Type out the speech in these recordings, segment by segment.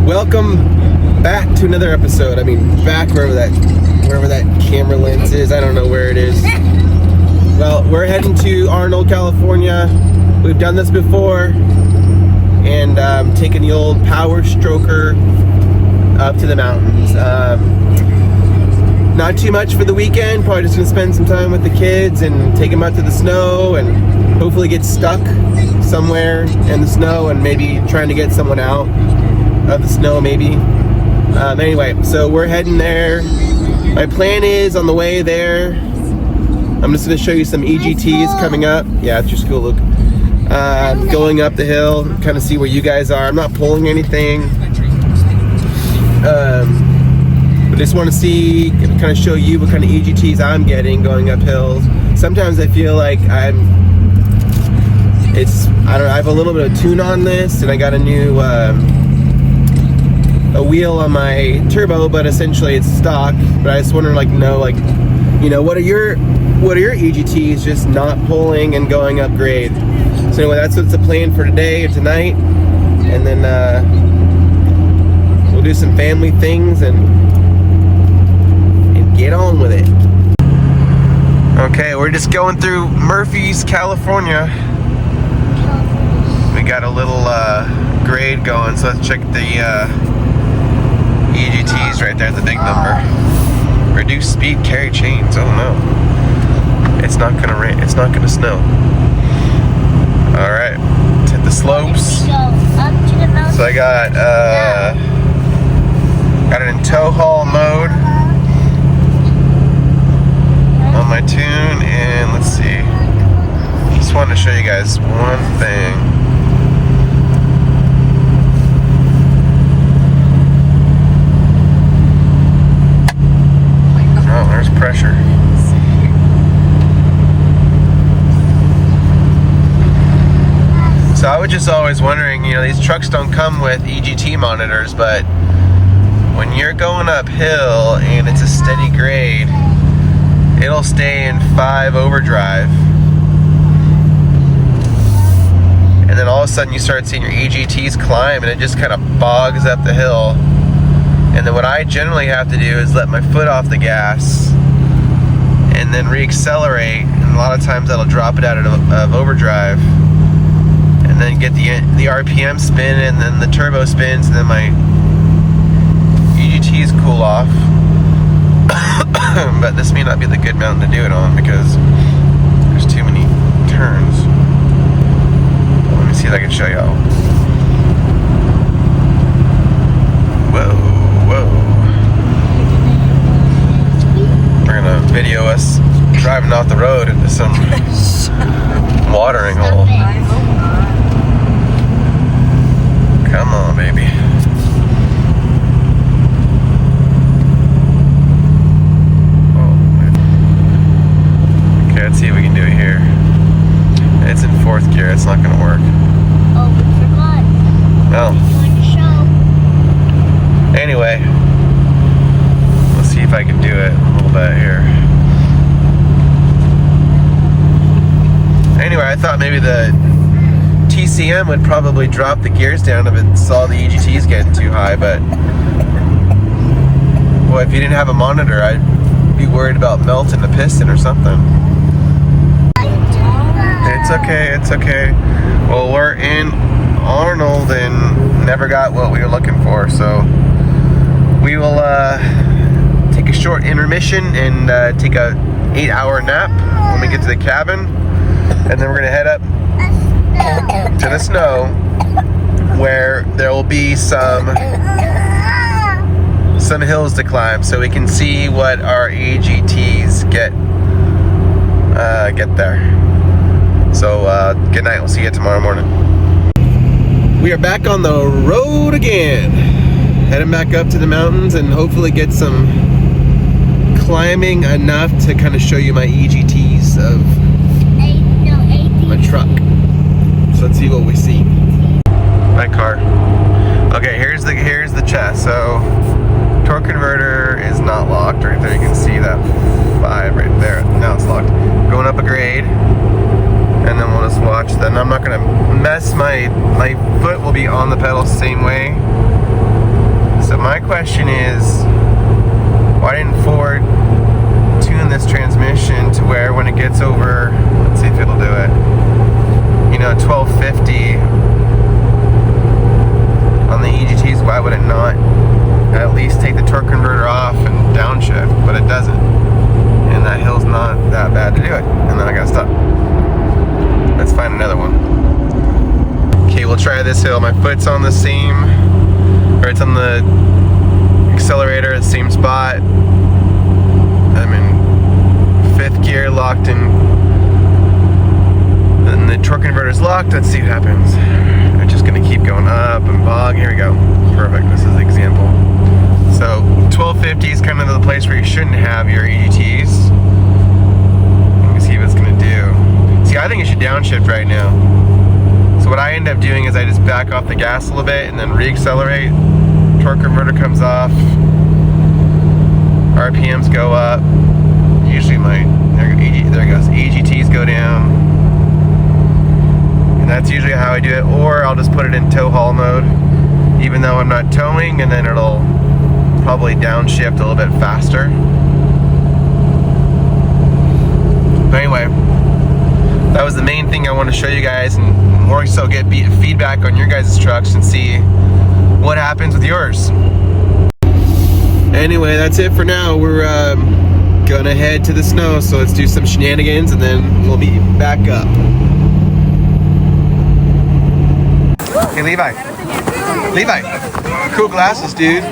Welcome back to another episode. I mean, back wherever that camera lens is. I don't know where it is. Well, we're heading to Arnold, California. We've done this before, and taking the old power stroker up to the mountains. Not too much for the weekend. Probably just gonna spend some time with the kids and take them out to the snow and hopefully get stuck somewhere in the snow and maybe trying to get someone out of the snow maybe. Anyway, so we're heading there. My plan is on the way there, I'm just gonna show you some EGTs coming up. Yeah, it's your school, Luke. Going up the hill, kind of see where you guys are. I'm not pulling anything. But just want to see, kind of show you what kind of EGTs I'm getting going up hills. Sometimes I feel like I have a little bit of tune on this, and I got a new a wheel on my turbo, but essentially it's stock. But I just want to what are your EGTs just not pulling and going up grade? So anyway, that's what's the plan for today or tonight, and then we'll do some family things and get on with it. Okay, we're just going through Murphy's, California. We got a little grade going, so let's check the EGTs right there, the big number. Reduce speed, carry chains. Oh no, it's not gonna rain. It's not gonna snow. All right, let's hit the slopes. So I got it in tow haul mode on my tune, and let's see. Just wanted to show you guys one thing. Oh, there's pressure. So I was just always wondering, these trucks don't come with EGT monitors, but when you're going uphill and it's a steady grade, it'll stay in 5 overdrive. And then all of a sudden you start seeing your EGTs climb, and it just kind of bogs up the hill. And then what I generally have to do is let my foot off the gas and then reaccelerate, and a lot of times that'll drop it out of overdrive, and then get the RPM spin, and then the turbo spins, and then my EGTs cool off. But this may not be the good mountain to do it on because there's too many turns. Let me see if I can show y'all. Whoa. We're gonna video us driving off the road into some watering hole. Come on, baby. Let's see if we can do it here. It's in 4th gear. It's not going to work. Oh, we forgot. Well. Anyway, let's see if I can do it a little bit here. Anyway, I thought maybe the TCM would probably drop the gears down if it saw the EGTs getting too high, but boy, if you didn't have a monitor, I'd be worried about melting the piston or something. It's okay. Well, we're in Arnold and never got what we were looking for, so we will take a short intermission and take a 8-hour nap when we get to the cabin, and then we're gonna head up to the snow where there will be some hills to climb, so we can see what our EGTs get there. So, good night. We'll see you tomorrow morning. We are back on the road again. Heading back up to the mountains and hopefully get some climbing enough to kind of show you my EGTs of my truck. So let's see what we see. My car. Okay, here's the chest. So, torque converter is not locked right there. You can see that 5 right there. Now it's locked. Going up a grade. And then we'll just just watch. Then I'm not gonna mess my foot will be on the pedal same way. So my question is, why didn't Ford tune this transmission to where when it gets over, let's see if it'll do it, 1250 on the EGTs, why would it not at least take the torque converter off and downshift? But it doesn't. And that hill's not that bad to do it. And then I gotta stop. Let's find another one. Okay, we'll try this hill. My foot's on the same, or it's on the accelerator at the same spot. I'm in 5th gear, locked in. Then the torque converter's locked. Let's see what happens. I'm just gonna keep going up and bog. Here we go. Perfect. This is the example. So 1250 is kind of the place where you shouldn't have your EGTs. Let me see what it's gonna do. See, I think it should downshift right now. So what I end up doing is I just back off the gas a little bit and then re-accelerate. Torque converter comes off. RPMs go up. Usually there it goes. EGTs go down. And that's usually how I do it. Or I'll just put it in tow haul mode, even though I'm not towing, and then it'll probably downshift a little bit faster. But anyway, that was the main thing I want to show you guys, and more so get feedback on your guys' trucks and see what happens with yours. Anyway, that's it for now. We're gonna head to the snow, so let's do some shenanigans and then we'll be back up. Hey Levi, cool glasses, dude.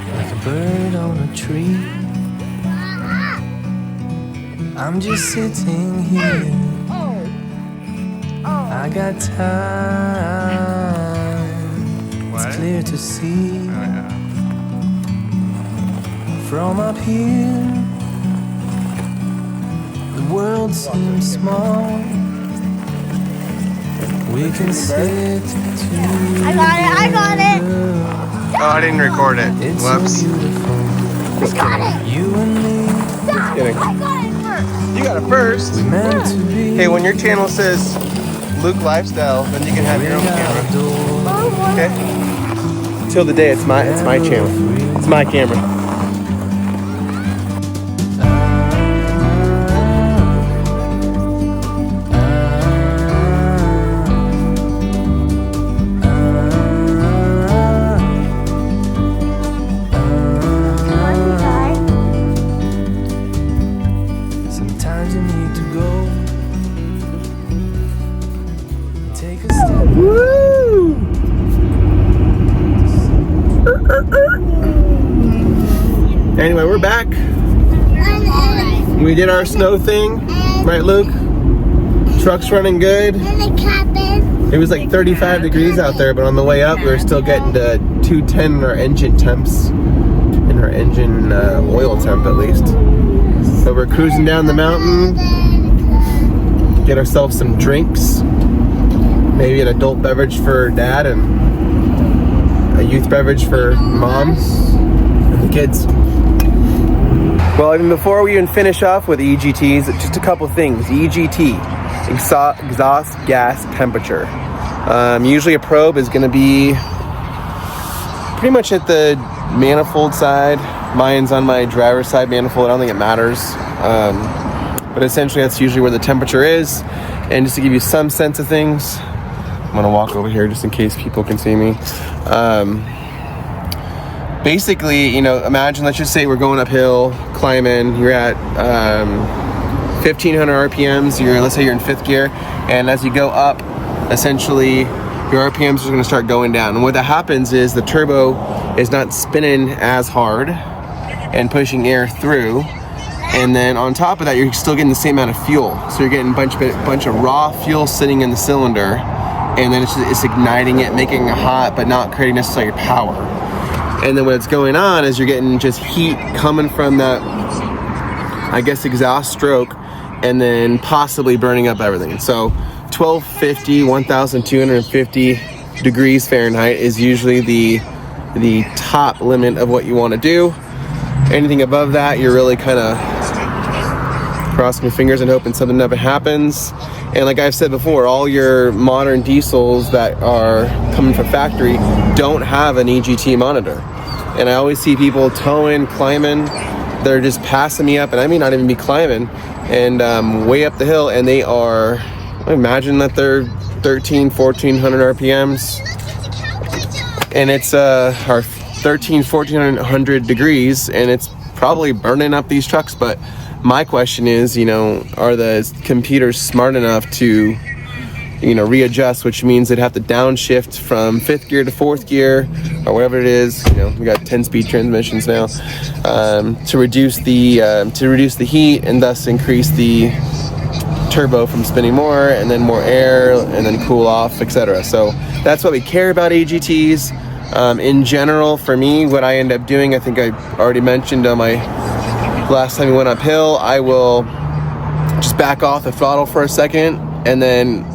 Like a bird on a tree, I'm just sitting here. I got time. It's clear to see from up here. The world seems small. We can sit together. I got it. Oh, I didn't record it. It's Whoops. so beautiful. Just kidding. You and me, Just kidding. I got it first. You got it first. we meant to be. Hey, when your channel says Luke Lifestyle, then you can have your own camera. Okay? Till the day it's my channel. It's my camera. Sometimes you need to go. Take a step. Woo! Anyway, we're back. We did our snow thing, right, Luke? Truck's running good. It was like 35 degrees out there, but on the way up, we were still getting to 210 in our engine temps, in our engine oil temp at least. So we're cruising down the mountain, get ourselves some drinks, maybe an adult beverage for Dad and a youth beverage for Mom and the kids. Well, even before we even finish off with EGTs, just a couple things. EGT, exhaust gas temperature. Usually a probe is going to be pretty much at the manifold side. Mine's on my driver's side manifold. I don't think it matters. But essentially that's usually where the temperature is. And just to give you some sense of things, I'm going to walk over here just in case people can see me. Basically, imagine, let's just say we're going uphill, climbing, you're at 1500 RPMs, let's say you're in 5th gear, and as you go up, essentially, your RPMs are gonna start going down. And what that happens is the turbo is not spinning as hard and pushing air through, and then on top of that, you're still getting the same amount of fuel. So you're getting a bunch of raw fuel sitting in the cylinder, and then it's igniting it, making it hot, but not creating necessarily power. And then what's going on is you're getting just heat coming from that, I guess, exhaust stroke, and then possibly burning up everything. So 1250, 1250 degrees Fahrenheit is usually the top limit of what you want to do. Anything above that, you're really kind of crossing your fingers and hoping something never happens. And like I've said before, all your modern diesels that are coming from factory don't have an EGT monitor. And I always see people towing, climbing, they're just passing me up, and I may not even be climbing, and way up the hill, and they are, I imagine that they're 1400 RPMs, and it's our 1400 degrees, and it's probably burning up these trucks. But my question is, are the computers smart enough to, readjust, which means they'd have to downshift from 5th gear to 4th gear, or whatever it is. We got 10-speed transmissions now, to reduce the heat and thus increase the turbo from spinning more, and then more air, and then cool off, etc. So that's what we care about EGTs. In general, for me, what I end up doing, I think I already mentioned on my last time we went uphill, I will just back off the throttle for a second and then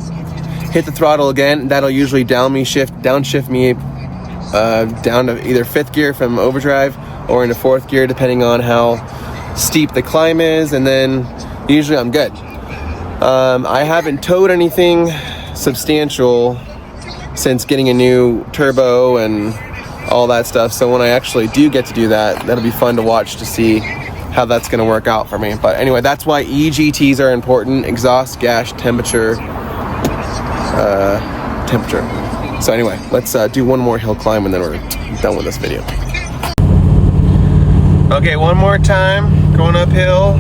hit the throttle again. That'll usually downshift me down to either 5th gear from overdrive or into 4th gear, depending on how steep the climb is, and then usually I'm good. I haven't towed anything substantial since getting a new turbo and all that stuff, so when I actually do get to do that, that'll be fun to watch to see how that's going to work out for me. But anyway, that's why EGTs are important: exhaust gas temperature. So anyway, let's do one more hill climb and then we're done with this video. Okay, one more time, going uphill.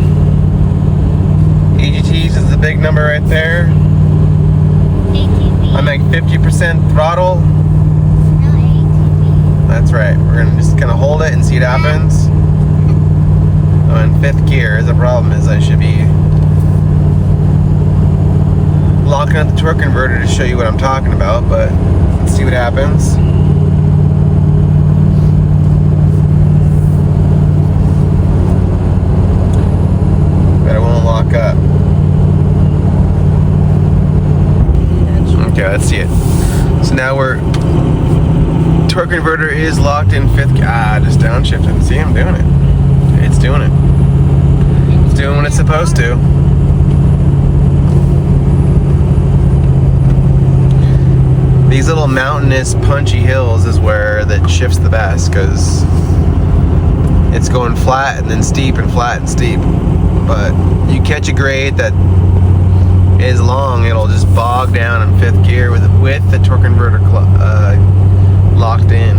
EGTs is the big number right there. ATV. I'm like 50% throttle. No, ATV. That's right. We're gonna just kind of hold it and see what happens. I'm in 5th gear. The problem is I should be locking up the torque converter to show you what I'm talking about, but let's see what happens. But it won't lock up. Okay, let's see it. So now torque converter is locked in 5th gear. Just downshifting. See, I'm doing it. It's doing it. It's doing what it's supposed to. These little mountainous, punchy hills is where that shifts the best, because it's going flat and then steep and flat and steep. But you catch a grade that is long, it'll just bog down in 5th gear with the torque converter locked in.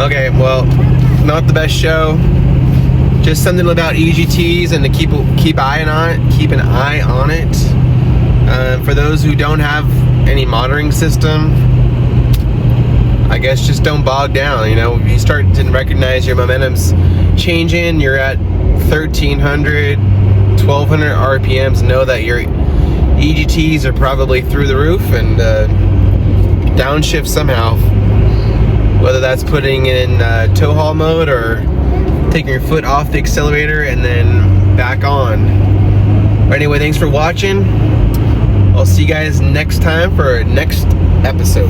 Okay, well, not the best show. Just something about EGTs and to keep an eye on it. For those who don't have any monitoring system, I guess just don't bog down. You start to recognize your momentum's changing, you're at 1300, 1200 RPMs, know that your EGTs are probably through the roof, and downshift somehow. Whether that's putting in tow haul mode or taking your foot off the accelerator and then back on. But anyway, thanks for watching. I'll see you guys next time for our next episode.